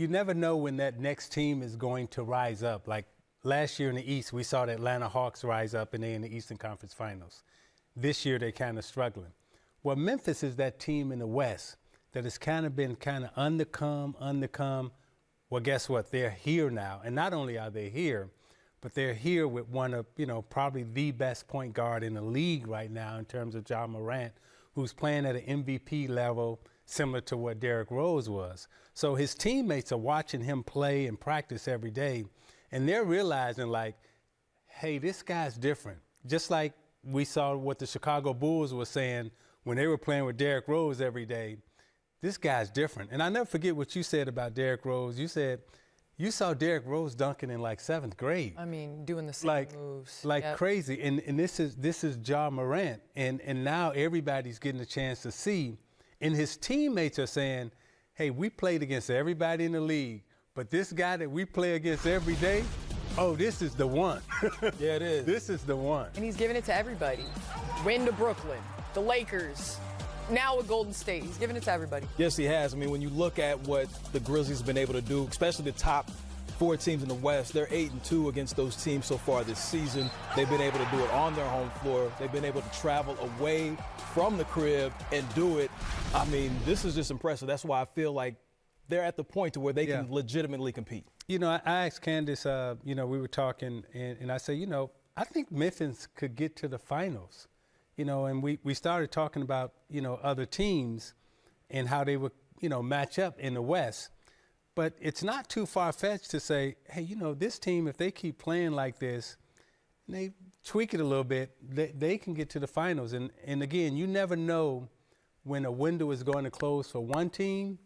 you never know when that next team is going to rise up. Like last year in the East, we saw the Atlanta Hawks rise up and they're in the Eastern Conference Finals. This year, they're kind of struggling. Well, Memphis is that team in the West that has kind of been kind of undercome. Well, guess what? They're here now. And not only are they here, but they're here with one of, probably the best point guard in the league right now in terms of Ja Morant, who's playing at an MVP level similar to what Derrick Rose was. So his teammates are watching him play and practice every day, and they're realizing, like, hey, this guy's different. Just like we saw what the Chicago Bulls were saying when they were playing with Derrick Rose every day. This guy's different. And I never forget what you said about Derrick Rose. You said you saw Derrick Rose dunking in like 7th grade. I mean, doing the same moves. Like crazy. And this is Ja Morant. And now everybody's getting a chance to see. And his teammates are saying, hey, we played against everybody in the league, but this guy that we play against every day, oh, this is the one. Yeah, it is. This is the one. And he's giving it to everybody. Win to Brooklyn, the Lakers, now with Golden State. He's giving it to everybody. Yes, he has. I mean, when you look at what the Grizzlies have been able to do, especially the top 4 teams in the West, they're 8-2 against those teams so far this season. They've been able to do it on their home floor. They've been able to travel away from the crib and do it. I mean, this is just impressive. That's why I feel like they're at the point to where they can legitimately compete. I asked Candace, we were talking, and I said, I think Memphis could get to the finals. And we started talking about, other teams and how they would, match up in the West. But it's not too far-fetched to say, hey, this team, if they keep playing like this, and they tweak it a little bit, they can get to the finals. And again, you never know when a window is going to close for one team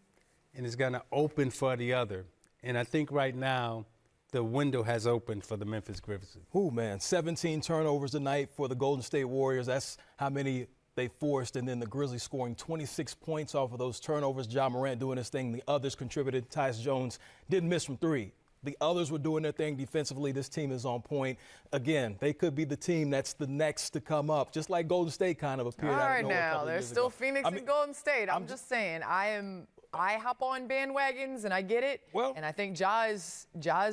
and it's going to open for the other. And I think right now the window has opened for the Memphis Grizzlies. Ooh, man, 17 turnovers tonight for the Golden State Warriors. That's how many they forced, and then the Grizzlies scoring 26 points off of those turnovers. Ja Morant doing his thing. The others contributed. Tyus Jones didn't miss from 3. The others were doing their thing defensively. This team is on point. Again, they could be the team that's the next to come up, just like Golden State kind of appeared out of nowhere. All right, now, there's still Phoenix and Golden State. I'm just saying, I hop on bandwagons, and I get it. Well, and I think Ja is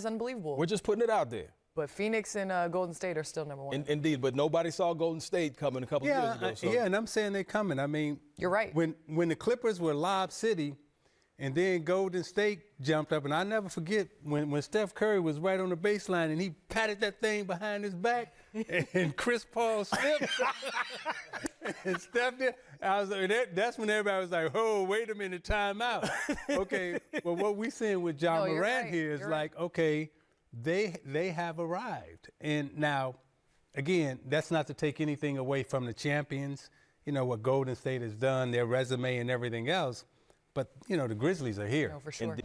unbelievable. We're just putting it out there. But Phoenix and Golden State are still number 1. Indeed, but nobody saw Golden State coming a couple of years ago. So. Yeah, and I'm saying they're coming. I mean, you're right. When the Clippers were Lob City, and then Golden State jumped up, and I never forget when Steph Curry was right on the baseline and he patted that thing behind his back, and Chris Paul slipped, and Steph did. I was like, that's when everybody was like, "Oh, wait a minute, time out." Okay, well, what we seeing with Ja Morant here is like, okay, they have arrived, and now, again, that's not to take anything away from the champions. What Golden State has done, their resume, and everything else. But, the Grizzlies are here. No, for sure.